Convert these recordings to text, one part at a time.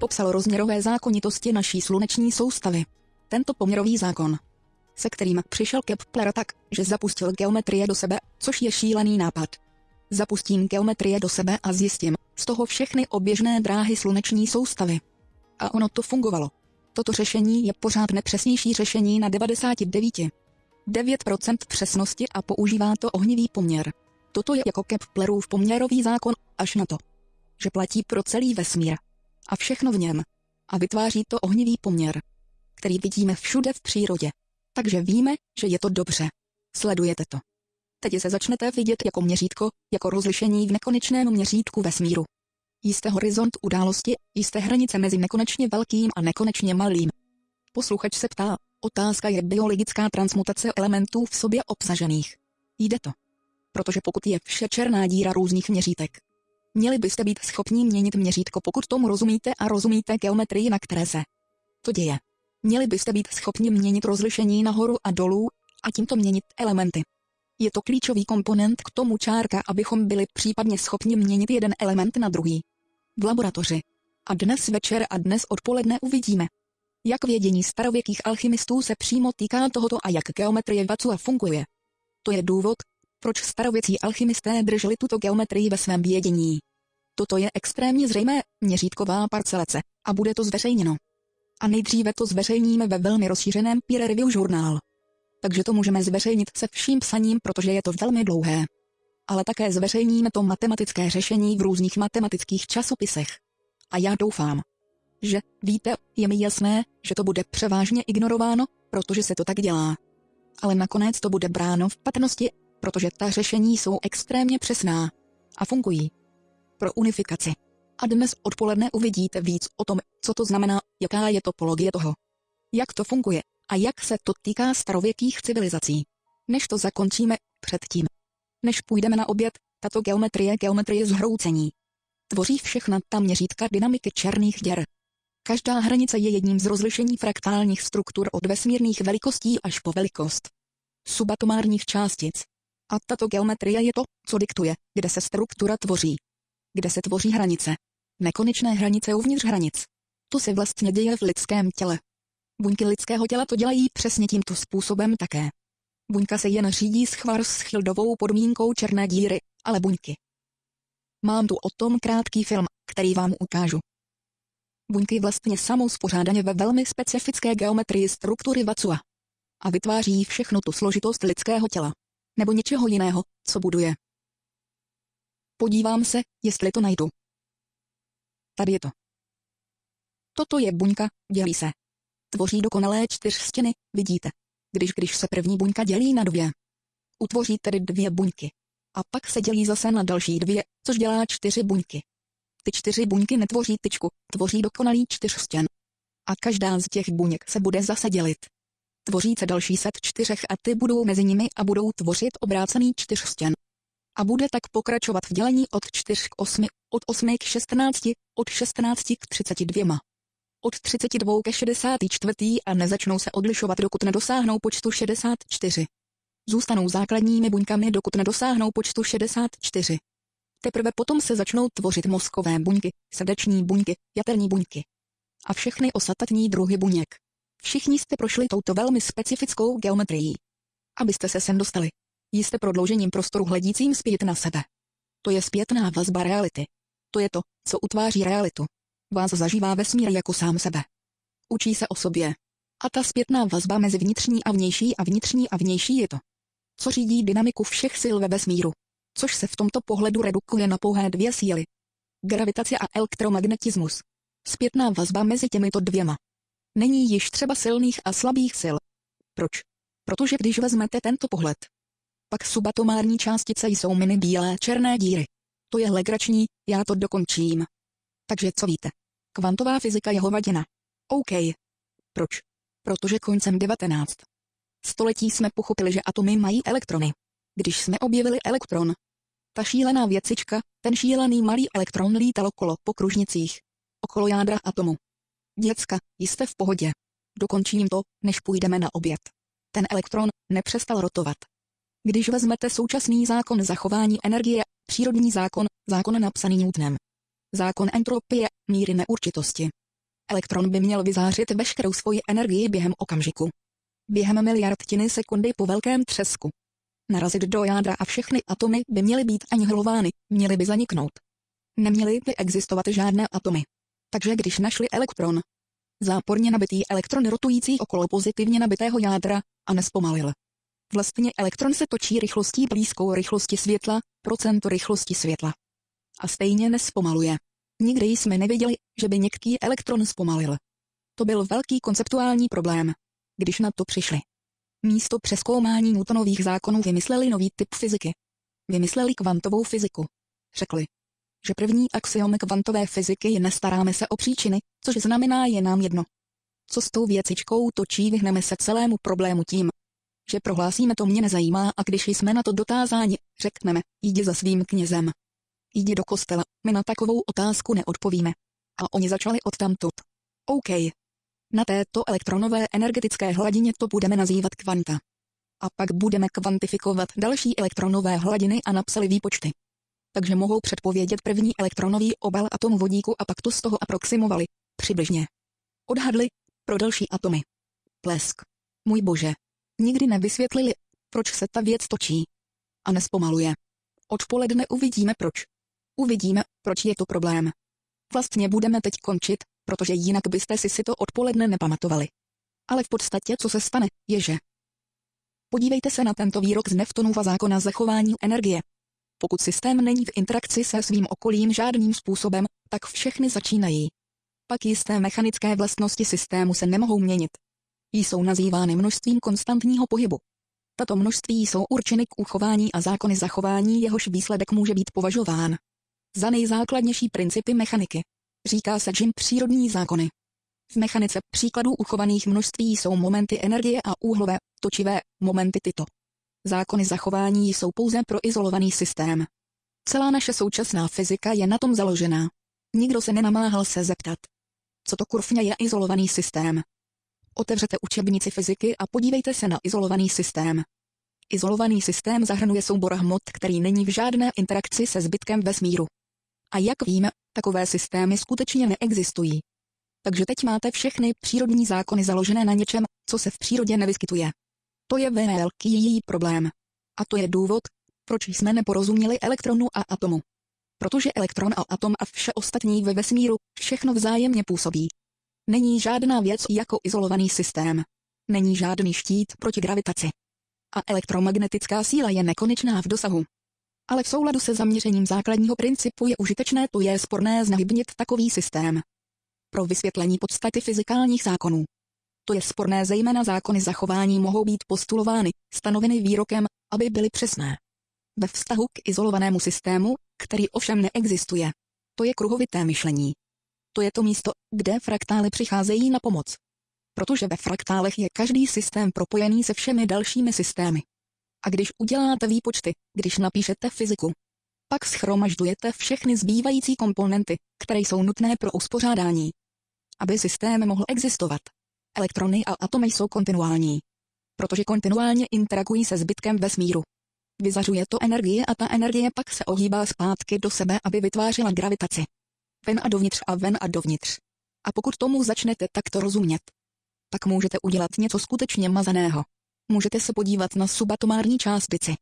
popsal rozměrové zákonitosti naší sluneční soustavy. Tento poměrový zákon, se kterým přišel Kepler tak, že zapustil geometrie do sebe, což je šílený nápad. Zapustím geometrie do sebe a zjistím z toho všechny oběžné dráhy sluneční soustavy. A ono to fungovalo. Toto řešení je pořád nepřesnější řešení na 99,9% přesnosti a používá to ohnivý poměr. Toto je jako Keplerův poměrový zákon, až na to, že platí pro celý vesmír a všechno v něm a vytváří to ohnivý poměr, který vidíme všude v přírodě. Takže víme, že je to dobře. Sledujete to. Teď se začnete vidět jako měřítko, jako rozlišení v nekonečném měřítku vesmíru. Jste horizont události, jste hranice mezi nekonečně velkým a nekonečně malým. Posluchač se ptá, otázka je biologická transmutace elementů v sobě obsažených. Jde to. Protože pokud je vše černá díra různých měřítek, měli byste být schopni měnit měřítko, pokud tomu rozumíte a rozumíte geometrii, na které se to děje. Měli byste být schopni měnit rozlišení nahoru a dolů a tímto měnit elementy. Je to klíčový komponent k tomu čárka, abychom byli případně schopni měnit jeden element na druhý. V laboratoři. A dnes večer a dnes odpoledne uvidíme, jak vědění starověkých alchymistů se přímo týká tohoto a jak geometrie Watsua funguje. To je důvod, proč starověcí alchymisté drželi tuto geometrii ve svém vědění. Toto je extrémně zřejmé, měřítková parcelace, a bude to zveřejněno. A nejdříve to zveřejníme ve velmi rozšířeném peer review žurnál. Takže to můžeme zveřejnit se vším psaním, protože je to velmi dlouhé. Ale také zveřejníme to matematické řešení v různých matematických časopisech. A já doufám, že, víte, je mi jasné, že to bude převážně ignorováno, protože se to tak dělá. Ale nakonec to bude bráno v patrnosti, protože ta řešení jsou extrémně přesná a fungují pro unifikaci. A dnes odpoledne uvidíte víc o tom, co to znamená, jaká je topologie toho, jak to funguje a jak se to týká starověkých civilizací. Než to zakončíme, předtím, než půjdeme na oběd, tato geometrie zhroucení tvoří všechna ta měřítka dynamiky černých děr. Každá hranice je jedním z rozlišení fraktálních struktur od vesmírných velikostí až po velikost subatomárních částic. A tato geometrie je to, co diktuje, kde se struktura tvoří. Kde se tvoří hranice. Nekonečné hranice uvnitř hranic. To se vlastně děje v lidském těle. Buňky lidského těla to dělají přesně tímto způsobem také. Buňka se jen řídí Schwarzschildovou podmínkou černé díry, ale buňky. Mám tu o tom krátký film, který vám ukážu. Buňky vlastně samouspořádaně ve velmi specifické geometrii struktury Watsua. A vytváří všechno tu složitost lidského těla. Nebo něčeho jiného, co buduje. Podívám se, jestli to najdu. Tady je to. Toto je buňka, dělí se. Tvoří dokonalé 4 stěny, vidíte. Když se první buňka dělí na 2. Utvoří tedy 2 buňky. A pak se dělí zase na další 2, což dělá 4 buňky. Ty 4 buňky netvoří tyčku, tvoří dokonalý 4 stěn. A každá z těch buněk se bude zase dělit. Tvoří se další set 4 a ty budou mezi nimi a budou tvořit obrácený 4 stěn. A bude tak pokračovat v dělení od 4 k 8, od 8 k 16, od 16 k 32. Od 32 ke 64 a nezačnou se odlišovat, dokud nedosáhnou počtu 64. Zůstanou základními buňkami, dokud nedosáhnou počtu 64. Teprve potom se začnou tvořit mozkové buňky, srdeční buňky, jaterní buňky. A všechny ostatní druhy buněk. Všichni jste prošli touto velmi specifickou geometrií. Abyste se sem dostali. Jste prodloužením prostoru hledícím zpět na sebe. To je zpětná vazba reality. To je to, co utváří realitu. Vás zažívá vesmír jako sám sebe. Učí se o sobě. A ta zpětná vazba mezi vnitřní a vnější je to, co řídí dynamiku všech sil ve vesmíru. Což se v tomto pohledu redukuje na pouhé 2 síly. Gravitace a elektromagnetismus. Zpětná vazba mezi těmito 2. Není již třeba silných a slabých sil. Proč? Protože když vezmete tento pohled, pak subatomární částice jsou mini bílé černé díry. To je legrační, já to dokončím. Takže co víte? Kvantová fyzika je hovadina. OK. Proč? Protože koncem 19. století jsme pochopili, že atomy mají elektrony. Když jsme objevili elektron, ta šílená věcička, ten šílený malý elektron lítal okolo po kružnicích. Okolo jádra atomu. Děcka, jste v pohodě. Dokončím to, než půjdeme na oběd. Ten elektron nepřestal rotovat. Když vezmete současný zákon zachování energie, přírodní zákon napsaný Newtonem. Zákon entropie, míry neurčitosti. Elektron by měl vyzářit veškerou svoji energii během okamžiku. Během miliardtiny sekundy po velkém třesku. Narazit do jádra a všechny atomy by měly být anihilovány, měly by zaniknout. Neměly by existovat žádné atomy. Takže když našli elektron, záporně nabitý elektron rotující okolo pozitivně nabitého jádra, a nespomalil. Vlastně elektron se točí rychlostí blízkou rychlosti světla, procento rychlosti světla. A stejně nespomaluje. Nikdy jsme nevěděli, že by některý elektron zpomalil. To byl velký konceptuální problém, když na to přišli. Místo přezkoumání Newtonových zákonů vymysleli nový typ fyziky. Vymysleli kvantovou fyziku. Řekli, že první axiom kvantové fyziky je nestaráme se o příčiny, což znamená je nám jedno. Co s tou věcičkou točí, vyhneme se celému problému tím, že prohlásíme to mě nezajímá a když jsme na to dotázáni, řekneme, jdi za svým knězem. Jdi do kostela, my na takovou otázku neodpovíme. A oni začali odtamtud. OK. Na této elektronové energetické hladině to budeme nazývat kvanta. A pak budeme kvantifikovat další elektronové hladiny a napsali výpočty. Takže mohou předpovědět první elektronový obal atomu vodíku a pak to z toho aproximovali, přibližně. Odhadli, pro další atomy. Plesk. Můj bože. Nikdy nevysvětlili, proč se ta věc točí. A nespomaluje. Odpoledne uvidíme proč. Uvidíme, proč je to problém. Vlastně budeme teď končit, protože jinak byste si to odpoledne nepamatovali. Ale v podstatě co se stane, je že. Podívejte se na tento výrok z Newtonova zákona zachování energie. Pokud systém není v interakci se svým okolím žádným způsobem, tak všechny začínají. Pak jisté mechanické vlastnosti systému se nemohou měnit. Jsou nazývány množstvím konstantního pohybu. Tato množství jsou určeny k uchování a zákony zachování, jehož výsledek může být považován za nejzákladnější principy mechaniky. Říká se jim přírodní zákony. V mechanice příkladů uchovaných množství jsou momenty energie a úhlové, točivé, momenty tyto. Zákony zachování jsou pouze pro izolovaný systém. Celá naše současná fyzika je na tom založená. Nikdo se nenamáhal se zeptat, co to kurvně je izolovaný systém. Otevřete učebnici fyziky a podívejte se na izolovaný systém. Izolovaný systém zahrnuje soubor hmot, který není v žádné interakci se zbytkem vesmíru. A jak víme, takové systémy skutečně neexistují. Takže teď máte všechny přírodní zákony založené na něčem, co se v přírodě nevyskytuje. To je velký její problém. A to je důvod, proč jsme neporozuměli elektronu a atomu. Protože elektron a atom a vše ostatní ve vesmíru všechno vzájemně působí. Není žádná věc jako izolovaný systém. Není žádný štít proti gravitaci. A elektromagnetická síla je nekonečná v dosahu. Ale v souladu se zaměřením základního principu je užitečné, to je sporné znahybnit takový systém. Pro vysvětlení podstaty fyzikálních zákonů. To je sporné, zejména zákony zachování mohou být postulovány, stanoveny výrokem, aby byly přesné. Ve vztahu k izolovanému systému, který ovšem neexistuje. To je kruhovité myšlení. To je to místo, kde fraktály přicházejí na pomoc. Protože ve fraktálech je každý systém propojený se všemi dalšími systémy. A když uděláte výpočty, když napíšete fyziku, pak shromažďujete všechny zbývající komponenty, které jsou nutné pro uspořádání. Aby systém mohl existovat. Elektrony a atomy jsou kontinuální. Protože kontinuálně interagují se zbytkem vesmíru. Vyzařuje to energie a ta energie pak se ohýbá zpátky do sebe, aby vytvářela gravitaci. Ven a dovnitř a ven a dovnitř. A pokud tomu začnete takto rozumět, tak můžete udělat něco skutečně mazaného. Můžete se podívat na subatomární částici.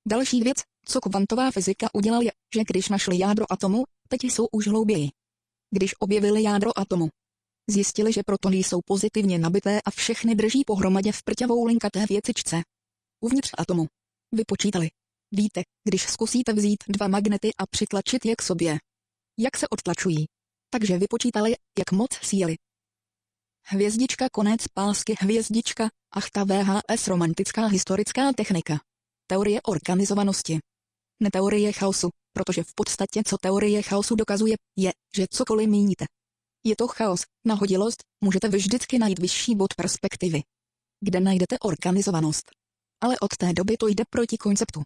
Další věc, co kvantová fyzika udělala, je, že když našli jádro atomu, teď jsou už hlouběji. Když objevili jádro atomu, zjistili, že protony jsou pozitivně nabité a všechny drží pohromadě v prťavou linkaté věcičce. Uvnitř atomu. Vypočítali. Víte, když zkusíte vzít dva magnety a přitlačit je k sobě, jak se odtlačují. Takže vypočítali, jak moc síly. Hvězdička konec pásky hvězdička, ach ta VHS romantická historická technika. Teorie organizovanosti. Ne teorie chaosu, protože v podstatě co teorie chaosu dokazuje, je, že cokoliv míníte. Je to chaos, nahodilost, můžete vždycky najít vyšší bod perspektivy. Kde najdete organizovanost. Ale od té doby to jde proti konceptu.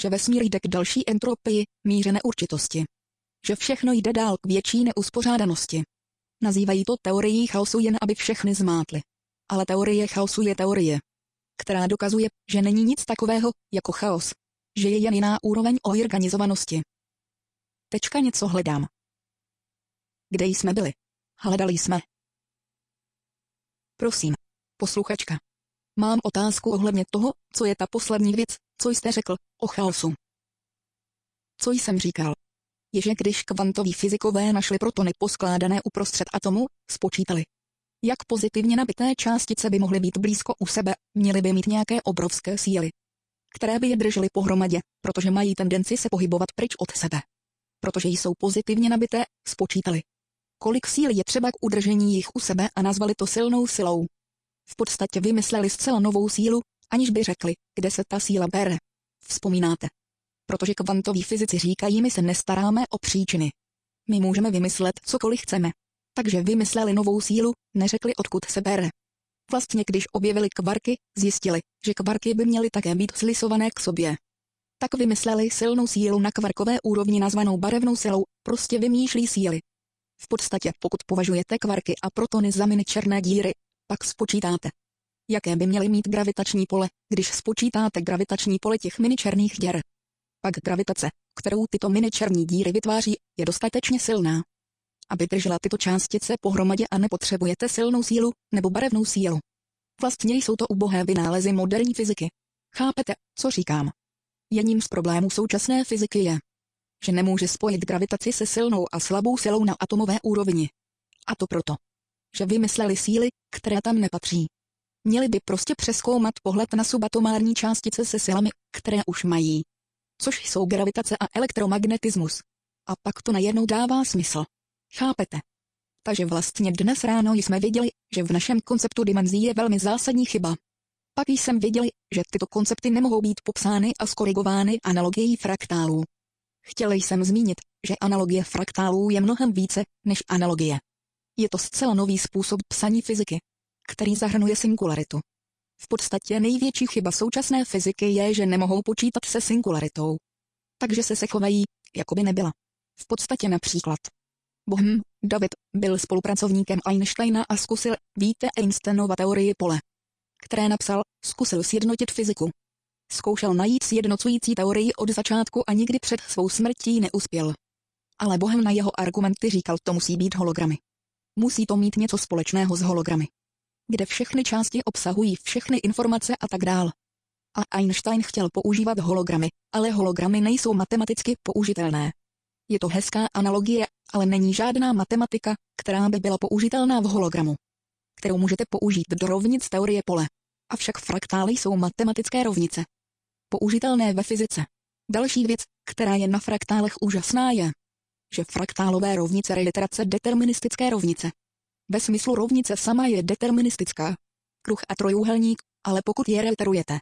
Že vesmír jde k další entropii, míře neurčitosti. Že všechno jde dál k větší neuspořádanosti. Nazývají to teorií chaosu jen aby všechny zmátli. Ale teorie chaosu je teorie, která dokazuje, že není nic takového, jako chaos. Že je jen jiná úroveň organizovanosti. Tečka něco hledám. Kde jsme byli? Hledali jsme, Prosím. Posluchačka. Mám otázku ohledně toho, co je ta poslední věc, co jste řekl, o chaosu. Co jsem říkal? Je, že když kvantoví fyzikové našli protony poskládané uprostřed atomu, spočítali, jak pozitivně nabité částice by mohly být blízko u sebe, měly by mít nějaké obrovské síly, které by je držely pohromadě, protože mají tendenci se pohybovat pryč od sebe. Protože jsou pozitivně nabité, spočítali, kolik síly je třeba k udržení jich u sebe a nazvali to silnou silou. V podstatě vymysleli zcela novou sílu, aniž by řekli, kde se ta síla bere. Vzpomínáte? Protože kvantoví fyzici říkají, my se nestaráme o příčiny. My můžeme vymyslet cokoliv chceme. Takže vymysleli novou sílu, neřekli odkud se bere. Vlastně když objevili kvarky, zjistili, že kvarky by měly také být slisované k sobě. Tak vymysleli silnou sílu na kvarkové úrovni nazvanou barevnou silou, prostě vymýšlí síly. V podstatě pokud považujete kvarky a protony za mini černé díry, pak spočítáte, jaké by měly mít gravitační pole, když spočítáte gravitační pole těch mini černých děr. Pak gravitace, kterou tyto mini černé díry vytváří, je dostatečně silná, aby držela tyto částice pohromadě a nepotřebujete silnou sílu nebo barevnou sílu. Vlastně jsou to ubohé vynálezy moderní fyziky. Chápete, co říkám? Jedním z problémů současné fyziky je, že nemůže spojit gravitaci se silnou a slabou silou na atomové úrovni. A to proto, že vymysleli síly, které tam nepatří. Měli by prostě přezkoumat pohled na subatomární částice se silami, které už mají, což jsou gravitace a elektromagnetismus. A pak to najednou dává smysl. Chápete? Takže vlastně dnes ráno jsme věděli, že v našem konceptu dimenzí je velmi zásadní chyba. Pak jsem věděli, že tyto koncepty nemohou být popsány a skorigovány analogií fraktálů. Chtěl jsem zmínit, že analogie fraktálů je mnohem více než analogie. Je to zcela nový způsob psaní fyziky, který zahrnuje singularitu. V podstatě největší chyba současné fyziky je, že nemohou počítat se singularitou. Takže se chovají, jako by nebyla. V podstatě například David byl spolupracovníkem Einsteina a zkusil, víte Einsteinova teorii pole, které napsal, zkusil sjednotit fyziku. Zkoušel najít sjednocující teorii od začátku a nikdy před svou smrtí neuspěl. Ale Bohem na jeho argumenty říkal, to musí být hologramy. Musí to mít něco společného s hologramy, kde všechny části obsahují všechny informace a tak dál. A Einstein chtěl používat hologramy, ale hologramy nejsou matematicky použitelné. Je to hezká analogie, ale není žádná matematika, která by byla použitelná v hologramu, kterou můžete použít do rovnic teorie pole. Avšak fraktály jsou matematické rovnice, použitelné ve fyzice. Další věc, která je na fraktálech úžasná je, že fraktálové rovnice reiterace deterministické rovnice. Ve smyslu rovnice sama je deterministická. Kruh a trojúhelník, ale pokud je reiterujete,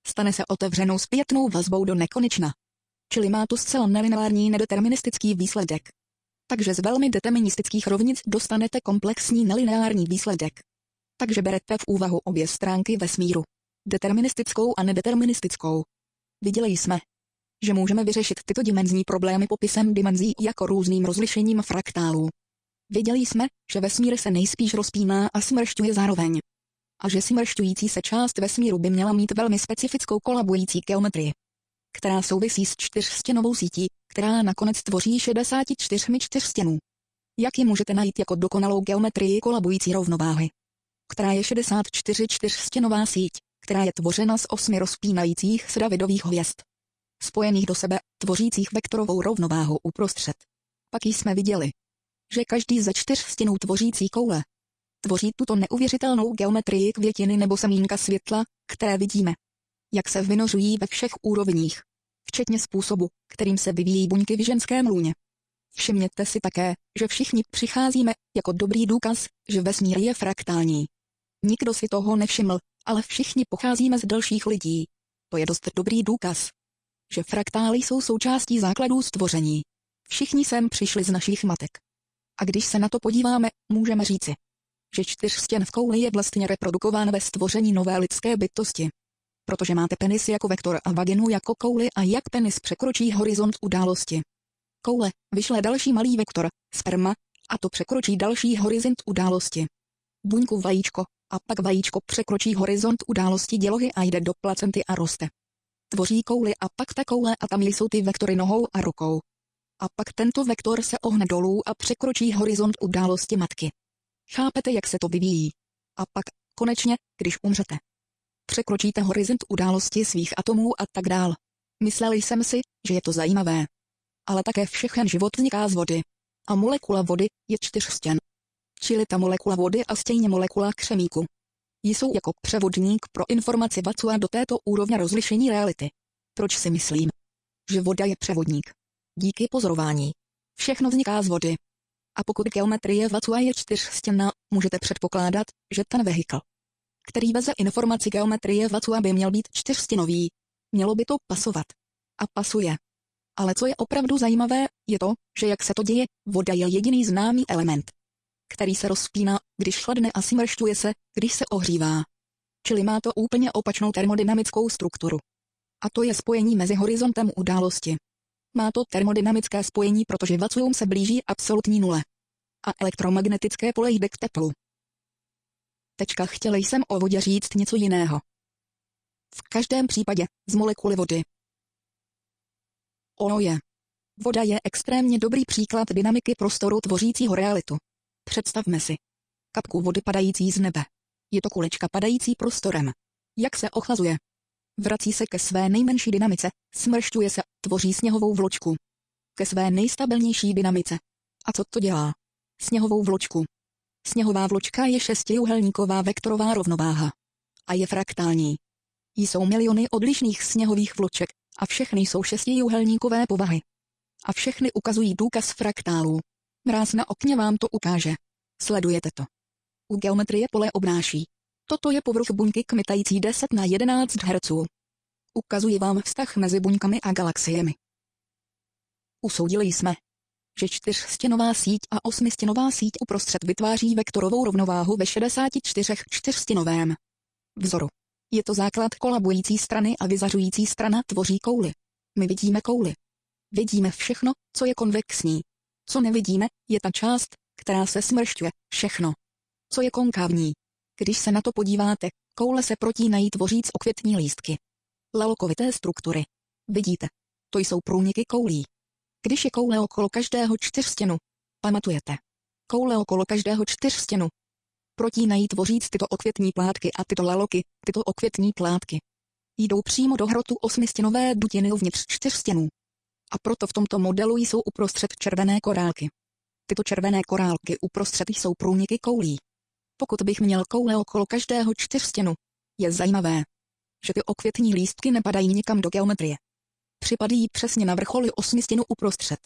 stane se otevřenou zpětnou vazbou do nekonečna. Čili má to zcela nelineární nedeterministický výsledek. Takže z velmi deterministických rovnic dostanete komplexní nelineární výsledek. Takže berete v úvahu obě stránky vesmíru, deterministickou a nedeterministickou. Viděli jsme, že můžeme vyřešit tyto dimenzní problémy popisem dimenzí jako různým rozlišením fraktálů. Viděli jsme, že vesmír se nejspíš rozpíná a smršťuje zároveň. A že smršťující se část vesmíru by měla mít velmi specifickou kolabující geometrii, která souvisí s čtyřstěnovou sítí, která nakonec tvoří 64 čtyřstěnů. Jak ji můžete najít jako dokonalou geometrii kolabující rovnováhy, která je 64 čtyřstěnová síť, která je tvořena z 8 rozpínajících se Davidových hvězd, spojených do sebe, tvořících vektorovou rovnováhu uprostřed. Pak jsme viděli, že každý ze 4 stěnů tvořící koule tvoří tuto neuvěřitelnou geometrii květiny nebo semínka světla, které vidíme, jak se vynořují ve všech úrovních, včetně způsobu, kterým se vyvíjí buňky v ženském lůně. Všimněte si také, že všichni přicházíme jako dobrý důkaz, že vesmír je fraktální. Nikdo si toho nevšiml, ale všichni pocházíme z dalších lidí. To je dost dobrý důkaz, že fraktály jsou součástí základů stvoření. Všichni sem přišli z našich matek. A když se na to podíváme, můžeme říci, že čtyřstěn v kouli je vlastně reprodukován ve stvoření nové lidské bytosti. Protože máte penis jako vektor a vaginu jako kouli a jak penis překročí horizont události. Koule vyšle další malý vektor, sperma, a to překročí další horizont události. Buňku vajíčko, a pak vajíčko překročí horizont události dělohy a jde do placenty a roste. Tvoří kouli a pak ta koule a tam jsou ty vektory nohou a rukou. A pak tento vektor se ohne dolů a překročí horizont události matky. Chápete, jak se to vyvíjí? A pak, konečně, když umřete, překročíte horizont události svých atomů a tak dál. Myslel jsem si, že je to zajímavé. Ale také všechen život vzniká z vody. A molekula vody je čtyřstěn. Čili ta molekula vody a stejně molekula křemíku jsou jako převodník pro informaci Watsua do této úrovně rozlišení reality. Proč si myslím, že voda je převodník? Díky pozorování. Všechno vzniká z vody. A pokud geometrie Watsua je čtyřstěnná, můžete předpokládat, že ten vehikl, který veze informaci geometrie Watsua, by měl být čtyřstěnový. Mělo by to pasovat. A pasuje. Ale co je opravdu zajímavé, je to, že jak se to děje, voda je jediný známý element, který se rozpíná, když chladne, a smršťuje se, když se ohřívá. Čili má to úplně opačnou termodynamickou strukturu. A to je spojení mezi horizontem události. Má to termodynamické spojení, protože vacuum se blíží absolutní nule. A elektromagnetické pole jde k teplu. Chtěl jsem o vodě říct něco jiného. V každém případě, z molekuly vody. Ono je. Voda je extrémně dobrý příklad dynamiky prostoru tvořícího realitu. Představme si kapku vody padající z nebe. Je to kulečka padající prostorem. Jak se ochlazuje? Vrací se ke své nejmenší dynamice, smršťuje se, tvoří sněhovou vločku. Ke své nejstabilnější dynamice. A co to dělá? Sněhovou vločku. Sněhová vločka je šestiúhelníková vektorová rovnováha. A je fraktální. Jsou miliony odlišných sněhových vloček, a všechny jsou šestiúhelníkové povahy. A všechny ukazují důkaz fraktálů. Mráz na okně vám to ukáže. Sledujete to. U geometrie pole obnáší. Toto je povrch buňky kmitající 10 × 11 Hz. Ukazuji vám vztah mezi buňkami a galaxiemi. Usoudili jsme, že čtyřstěnová síť a osmistěnová síť uprostřed vytváří vektorovou rovnováhu ve 64 čtyřstěnovém vzoru. Je to základ kolabující strany a vyzařující strana tvoří kouli. My vidíme kouli. Vidíme všechno, co je konvexní. Co nevidíme, je ta část, která se smršťuje, všechno. Co je konkávní. Když se na to podíváte, koule se protínají tvoříc okvětní lístky. Lalokovité struktury. Vidíte? To jsou průniky koulí. Když je koule okolo každého čtyřstěnu, pamatujete? Koule okolo každého čtyřstěnu protínají tvoříc tyto okvětní plátky, a tyto laloky, tyto okvětní plátky, jdou přímo do hrotu osmistěnové dutiny uvnitř čtyřstěnů. A proto v tomto modelu jsou uprostřed červené korálky. Tyto červené korálky uprostřed jsou průniky koulí. Pokud bych měl koule okolo každého čtyřstěnu, je zajímavé, že ty okvětní lístky nepadají nikam do geometrie. Připadají přesně na vrcholy osmistěnu uprostřed.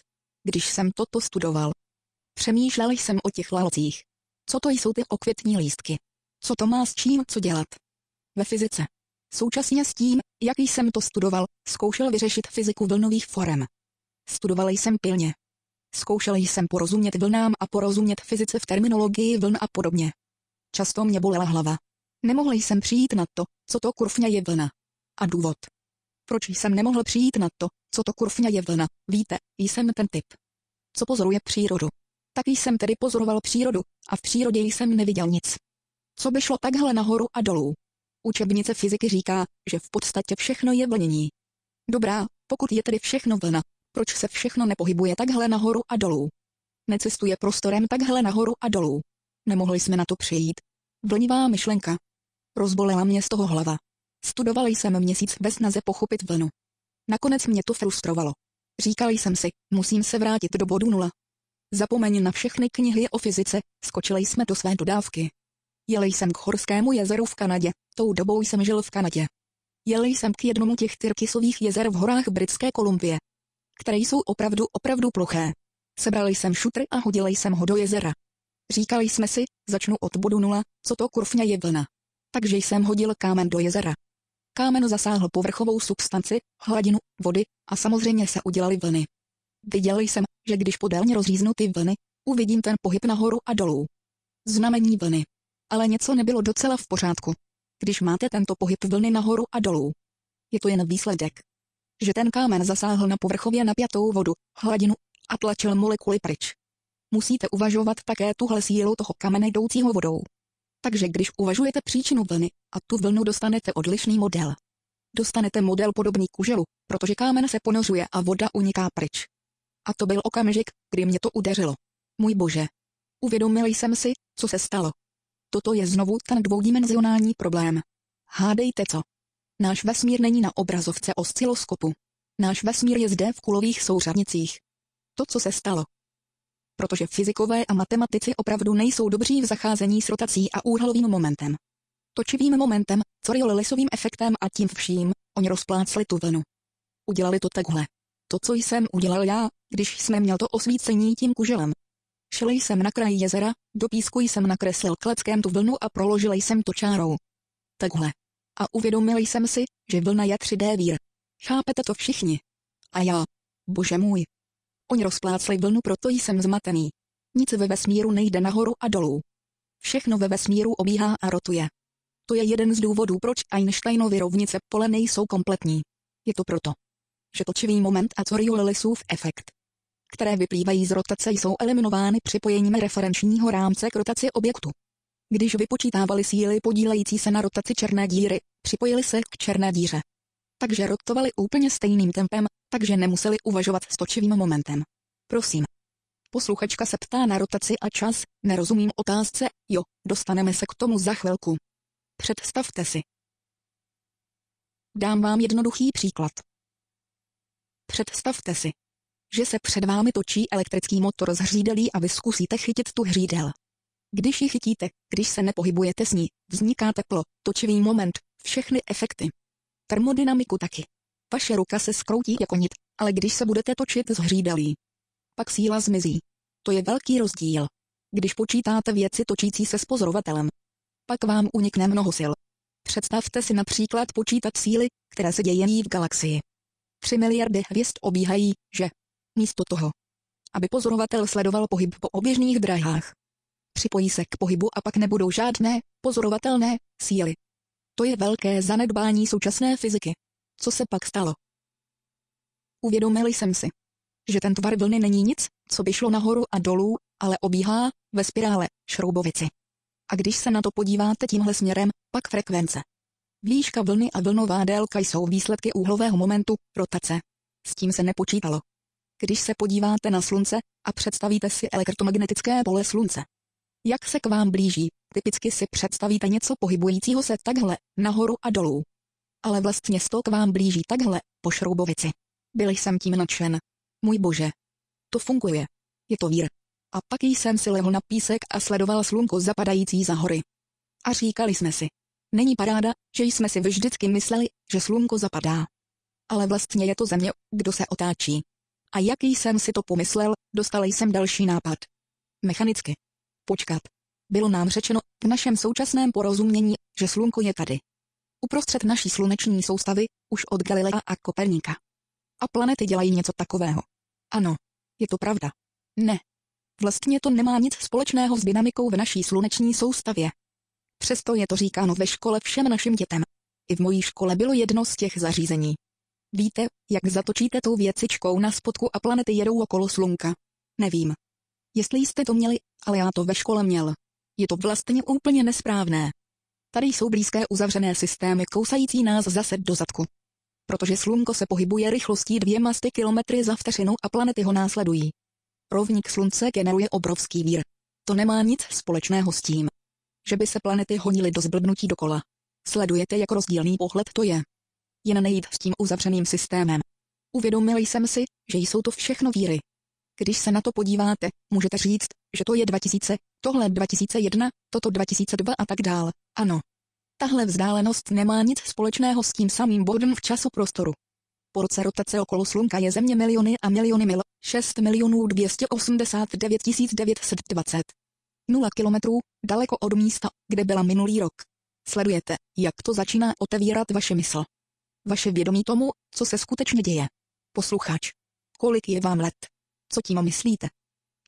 Když jsem toto studoval, přemýšlel jsem o těch lalocích. Co to jsou ty okvětní lístky? Co to má s čím co dělat? Ve fyzice. Současně s tím, jak jsem to studoval, zkoušel vyřešit fyziku vlnových forem. Studoval jsem pilně. Zkoušel jsem porozumět vlnám a porozumět fyzice v terminologii vln a podobně. Často mě bolela hlava. Nemohl jsem přijít na to, co to kurvňa je vlna. A důvod, proč jsem nemohl přijít na to, co to kurvňa je vlna, víte, jsem ten typ, co pozoruje přírodu. Tak jsem tedy pozoroval přírodu, a v přírodě jsem neviděl nic, co by šlo takhle nahoru a dolů. Učebnice fyziky říká, že v podstatě všechno je vlnění. Dobrá, pokud je tedy všechno vlna, proč se všechno nepohybuje takhle nahoru a dolů? Necestuje prostorem takhle nahoru a dolů. Nemohli jsme na to přijít. Vlnivá myšlenka. Rozbolela mě z toho hlava. Studoval jsem měsíc ve snaze pochopit vlnu. Nakonec mě to frustrovalo. Říkal jsem si, musím se vrátit do bodu nula. Zapomeň na všechny knihy o fyzice, skočili jsme do své dodávky. Jel jsem k Horskému jezeru v Kanadě, tou dobou jsem žil v Kanadě. Jel jsem k jednomu těch Tyrkisových jezer v horách Britské Kolumbie, které jsou opravdu ploché. Sebral jsem šutr a hodil jsem ho do jezera. Říkali jsme si, začnu od bodu nula, co to kurvňa je vlna. Takže jsem hodil kámen do jezera. Kámen zasáhl povrchovou substanci, hladinu vody a samozřejmě se udělaly vlny. Viděl jsem, že když podélně rozříznu ty vlny, uvidím ten pohyb nahoru a dolů. Znamení vlny. Ale něco nebylo docela v pořádku. Když máte tento pohyb vlny nahoru a dolů, je to jen výsledek, že ten kámen zasáhl na povrchově napjatou vodu, hladinu a tlačil molekuly pryč. Musíte uvažovat také tuhle sílu toho kamene jdoucího vodou. Takže když uvažujete příčinu vlny a tu vlnu, dostanete odlišný model. Dostanete model podobný kuželu, protože kámen se ponořuje a voda uniká pryč. A to byl okamžik, kdy mě to udeřilo. Můj bože. Uvědomil jsem si, co se stalo. Toto je znovu ten dvoudimenzionální problém. Hádejte co? Náš vesmír není na obrazovce osciloskopu. Náš vesmír je zde v kulových souřadnicích. To, co se stalo. Protože fyzikové a matematici opravdu nejsou dobří v zacházení s rotací a úhlovým momentem. Točivým momentem, Coriolisovým efektem a tím vším, oni rozplácli tu vlnu. Udělali to takhle. To, co jsem udělal já, když jsem měl to osvícení tím kuželem. Šel jsem na kraj jezera, do písku jsem nakreslil kleckem tu vlnu a proložil jsem to čárou. Takhle. A uvědomil jsem si, že vlna je 3D vír. Chápete to všichni? A já. Bože můj. Oni rozplácli vlnu, proto jsem zmatený. Nic ve vesmíru nejde nahoru a dolů. Všechno ve vesmíru obíhá a rotuje. To je jeden z důvodů, proč Einsteinovy rovnice pole nejsou kompletní. Je to proto, že točivý moment a Coriolisův efekt, které vyplývají z rotace, jsou eliminovány připojením referenčního rámce k rotaci objektu. Když vypočítávali síly podílející se na rotaci černé díry, připojili se k černé díře. Takže rotovali úplně stejným tempem, takže nemuseli uvažovat s točivým momentem. Prosím. Posluchačka se ptá na rotaci a čas, nerozumím otázce, jo, dostaneme se k tomu za chvilku. Představte si. Dám vám jednoduchý příklad. Představte si, že se před vámi točí elektrický motor s hřídelí a vy zkusíte chytit tu hřídel. Když ji chytíte, když se nepohybujete s ní, vzniká teplo, točivý moment, všechny efekty. Termodynamiku taky. Vaše ruka se skroutí jako nit, ale když se budete točit s hřídelí, pak síla zmizí. To je velký rozdíl. Když počítáte věci točící se s pozorovatelem, pak vám unikne mnoho sil. Představte si například počítat síly, které se dějí v galaxii. 3 miliardy hvězd obíhají, že? Místo toho, aby pozorovatel sledoval pohyb po oběžných drahách, připojí se k pohybu a pak nebudou žádné pozorovatelné síly. To je velké zanedbání současné fyziky. Co se pak stalo? Uvědomil jsem si, že ten tvar vlny není nic, co by šlo nahoru a dolů, ale obíhá ve spirále, šroubovici. A když se na to podíváte tímhle směrem, pak frekvence. Výška vlny a vlnová délka jsou výsledky úhlového momentu, rotace. S tím se nepočítalo. Když se podíváte na slunce a představíte si elektromagnetické pole slunce, jak se k vám blíží, typicky si představíte něco pohybujícího se takhle, nahoru a dolů. Ale vlastně to k vám blíží takhle, po šroubovici. Byl jsem tím nadšen. Můj bože. To funguje. Je to vír. A pak jsem si lehl na písek a sledoval slunko zapadající za hory. A říkali jsme si. Není paráda, že jsme si vždycky mysleli, že slunko zapadá. Ale vlastně je to země, kdo se otáčí. A jak jsem si to pomyslel, dostal jsem další nápad. Mechanicky. Počkat. Bylo nám řečeno v našem současném porozumění, že slunko je tady. Uprostřed naší sluneční soustavy, už od Galilea a Koperníka. A planety dělají něco takového. Ano. Je to pravda. Ne. Vlastně to nemá nic společného s dynamikou v naší sluneční soustavě. Přesto je to říkáno ve škole všem našim dětem. I v mojí škole bylo jedno z těch zařízení. Víte, jak zatočíte tou věcičkou na spodku a planety jedou okolo slunka? Nevím. Jestli jste to měli, ale já to ve škole měl. Je to vlastně úplně nesprávné. Tady jsou blízké uzavřené systémy kousající nás zase do zadku. Protože slunko se pohybuje rychlostí 200 km za vteřinu a planety ho následují. Rovník slunce generuje obrovský vír. To nemá nic společného s tím, že by se planety honily do zblbnutí dokola. Sledujete, jak rozdílný pohled to je. Jen nejít s tím uzavřeným systémem. Uvědomil jsem si, že jsou to všechno víry. Když se na to podíváte, můžete říct, že to je 2000, tohle 2001, toto 2002 a tak dál. Ano. Tahle vzdálenost nemá nic společného s tím samým bodem v časoprostoru. Po roce rotace okolo slunka je Země miliony a miliony mil, 6 289 920. 0 kilometrů, daleko od místa, kde byla minulý rok. Sledujete, jak to začíná otevírat vaše mysl. Vaše vědomí tomu, co se skutečně děje. Posluchač. Kolik je vám let? Co tím myslíte?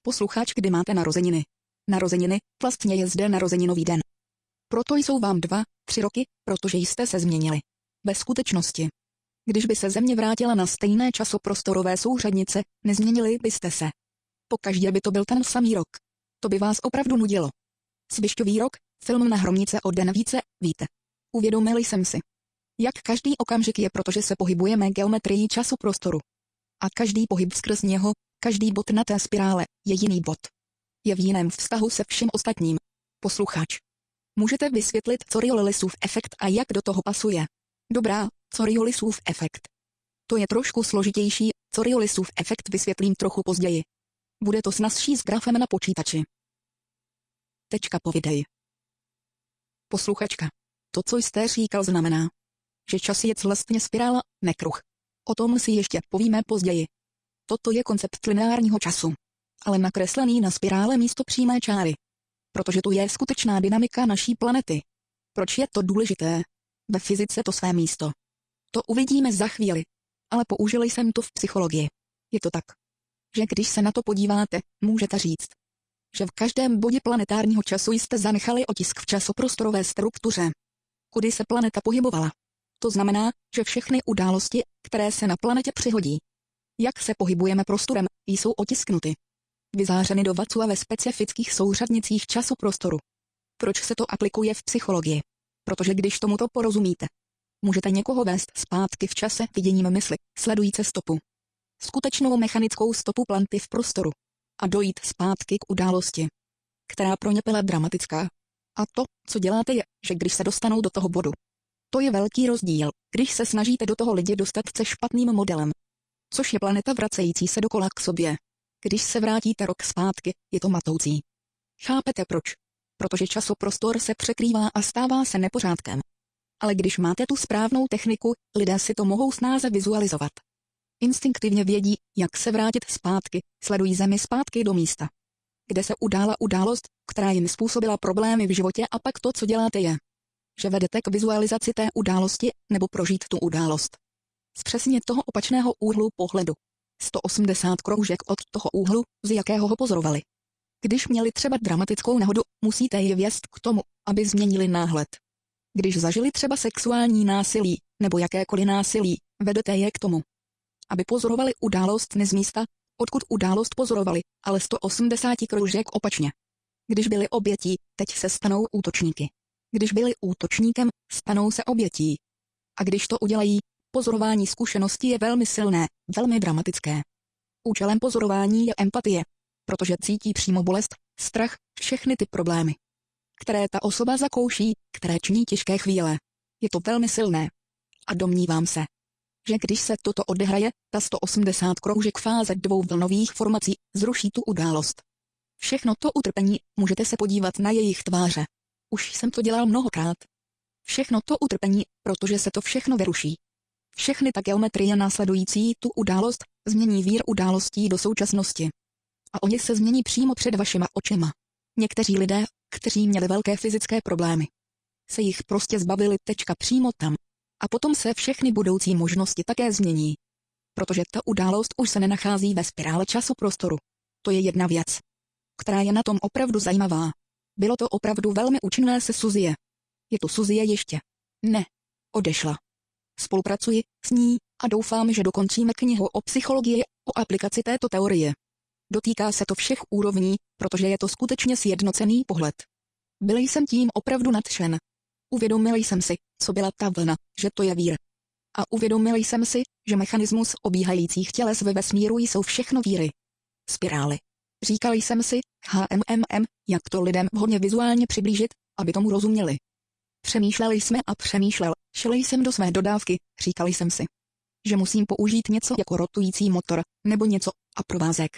Posluchač, kdy máte narozeniny? Narozeniny, vlastně je zde narozeninový den. Proto jsou vám 2, 3 roky, protože jste se změnili. Ve skutečnosti. Když by se Země vrátila na stejné časoprostorové souřadnice, nezměnili byste se. Pokaždé by to byl ten samý rok. To by vás opravdu nudilo. Svišťový rok, film na Hromnice o den více, víte. Uvědomil jsem si. Jak každý okamžik je, protože se pohybujeme geometrii časoprostoru. A každý pohyb skrz něho, každý bod na té spirále, je jiný bod. Je v jiném vztahu se vším ostatním. Posluchač. Můžete vysvětlit Coriolisův efekt a jak do toho pasuje? Dobrá, Coriolisův efekt. To je trošku složitější, Coriolisův efekt vysvětlím trochu později. Bude to snazší s grafem na počítači. Povidej. Posluchačka. To, co jste říkal, znamená, že čas je vlastně spirála, ne kruh. O tom si ještě povíme později. Toto je koncept lineárního času, ale nakreslený na spirále místo přímé čáry. Protože tu je skutečná dynamika naší planety. Proč je to důležité? Ve fyzice to své místo. To uvidíme za chvíli. Ale použil jsem to v psychologii. Je to tak, že když se na to podíváte, můžete říct, že v každém bodě planetárního času jste zanechali otisk v časoprostorové struktuře, kudy se planeta pohybovala. To znamená, že všechny události, které se na planetě přihodí, jak se pohybujeme prostorem, jsou otisknuty. Vyzářeny do vacu a ve specifických souřadnicích časoprostoru. Proč se to aplikuje v psychologii? Protože když tomuto porozumíte, můžete někoho vést zpátky v čase viděním mysli, sledující stopu. Skutečnou mechanickou stopu planety v prostoru. A dojít zpátky k události, která pro ně byla dramatická. A to, co děláte, je, že když se dostanou do toho bodu. To je velký rozdíl, když se snažíte do toho lidi dostat se špatným modelem. Což je planeta vracející se dokola k sobě. Když se vrátíte rok zpátky, je to matoucí. Chápete proč? Protože časoprostor se překrývá a stává se nepořádkem. Ale když máte tu správnou techniku, lidé si to mohou snáze vizualizovat. Instinktivně vědí, jak se vrátit zpátky, sledují Zemi zpátky do místa, kde se udála událost, která jim způsobila problémy v životě, a pak to, co děláte, je, že vedete k vizualizaci té události nebo prožít tu událost. Z přesně toho opačného úhlu pohledu. 180 kroužek od toho úhlu, z jakého ho pozorovali. Když měli třeba dramatickou nehodu, musíte je vést k tomu, aby změnili náhled. Když zažili třeba sexuální násilí, nebo jakékoliv násilí, vedete je k tomu, aby pozorovali událost ne z místa, odkud událost pozorovali, ale 180 kroužek opačně. Když byli obětí, teď se stanou útočníky. Když byli útočníkem, stanou se obětí. A když to udělají, pozorování zkušenosti je velmi silné, velmi dramatické. Účelem pozorování je empatie, protože cítí přímo bolest, strach, všechny ty problémy, které ta osoba zakouší, které činí těžké chvíle. Je to velmi silné. A domnívám se, že když se toto odehraje, ta 180 kroužek fáze dvou vlnových formací zruší tu událost. Všechno to utrpení, můžete se podívat na jejich tváře. Už jsem to dělal mnohokrát. Všechno to utrpení, protože se to všechno vyruší. Všechny ta geometrie následující tu událost změní vír událostí do současnosti. A oni se změní přímo před vašima očima. Někteří lidé, kteří měli velké fyzické problémy, se jich prostě zbavili přímo tam. A potom se všechny budoucí možnosti také změní. Protože ta událost už se nenachází ve spirále času-prostoru. To je jedna věc, která je na tom opravdu zajímavá. Bylo to opravdu velmi účinné se Suzie. Je to Suzie ještě? Ne. Odešla. Spolupracuji s ní a doufám, že dokončíme knihu o psychologii, o aplikaci této teorie. Dotýká se to všech úrovní, protože je to skutečně sjednocený pohled. Byl jsem tím opravdu nadšen. Uvědomil jsem si, co byla ta vlna, že to je vír. A uvědomil jsem si, že mechanismus obíhajících těles ve vesmíru jsou všechno víry. Spirály. Říkal jsem si, jak to lidem vhodně vizuálně přiblížit, aby tomu rozuměli. Přemýšleli jsme a přemýšlel, šel jsem do své dodávky, říkal jsem si, že musím použít něco jako rotující motor, nebo něco, a provázek.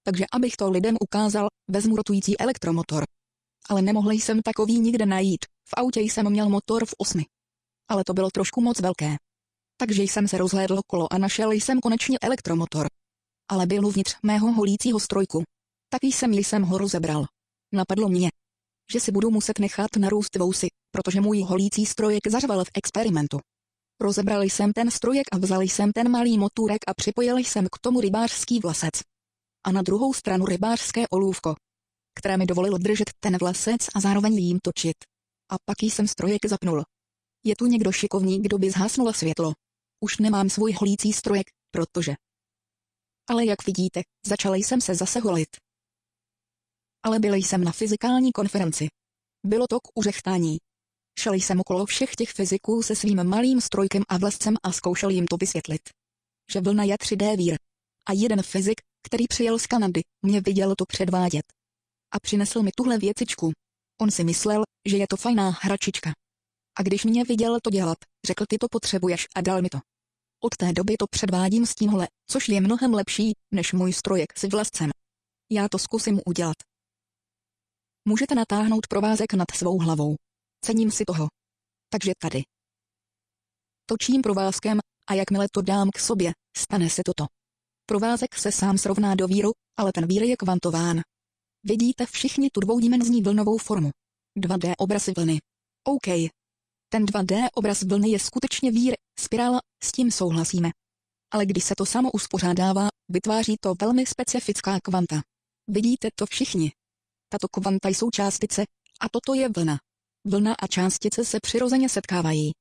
Takže abych to lidem ukázal, vezmu rotující elektromotor. Ale nemohl jsem takový nikde najít, v autě jsem měl motor v 8. Ale to bylo trošku moc velké. Takže jsem se rozhlédl okolo a našel jsem konečně elektromotor. Ale byl uvnitř mého holícího strojku. Taky jsem ho rozebral. Napadlo mě, že si budu muset nechat narůst vousy, protože můj holící strojek zařval v experimentu. Rozebral jsem ten strojek a vzal jsem ten malý motůrek a připojil jsem k tomu rybářský vlasec. A na druhou stranu rybářské olůvko, které mi dovolilo držet ten vlasec a zároveň jím točit. A pak jsem strojek zapnul. Je tu někdo šikovný, kdo by zhasnul světlo. Už nemám svůj holící strojek, protože... Ale jak vidíte, začal jsem se zase holit. Ale byl jsem na fyzikální konferenci. Bylo to k uřechtání. Šel jsem okolo všech těch fyziků se svým malým strojkem a vlascem a zkoušel jim to vysvětlit. Že vlna je 3D vír. A jeden fyzik, který přijel z Kanady, mě viděl to předvádět. A přinesl mi tuhle věcičku. On si myslel, že je to fajná hračička. A když mě viděl to dělat, řekl ty to potřebuješ a dal mi to. Od té doby to předvádím s tímhle, což je mnohem lepší, než můj strojek s vlascem. Já to zkusím udělat. Můžete natáhnout provázek nad svou hlavou. Cením si toho. Takže tady. Točím provázkem a jakmile to dám k sobě, stane se toto. Provázek se sám srovná do víru, ale ten vír je kvantován. Vidíte všichni tu dvoudimenzní vlnovou formu. 2D obraz vlny. OK. Ten 2D obraz vlny je skutečně vír, spirála, s tím souhlasíme. Ale když se to samo uspořádává, vytváří to velmi specifická kvanta. Vidíte to všichni. Tato kvanta jsou částice, a toto je vlna. Vlna a částice se přirozeně setkávají.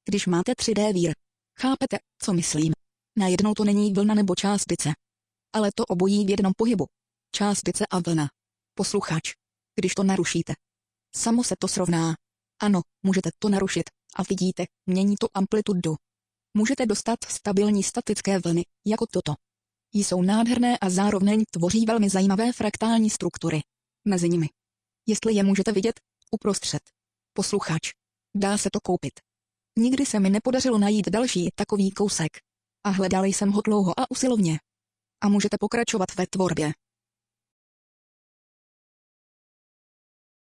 Když máte 3D vír, chápete, co myslím? Najednou to není vlna nebo částice. Ale to obojí v jednom pohybu. Částice a vlna. Posluchač. Když to narušíte. Samo se to srovná. Ano, můžete to narušit, a vidíte, mění to amplitudu. Můžete dostat stabilní statické vlny, jako toto. Jsou nádherné a zároveň tvoří velmi zajímavé fraktální struktury. Mezi nimi. Jestli je můžete vidět, uprostřed. Posluchač. Dá se to koupit. Nikdy se mi nepodařilo najít další takový kousek. A hledal jsem ho dlouho a usilovně. A můžete pokračovat ve tvorbě.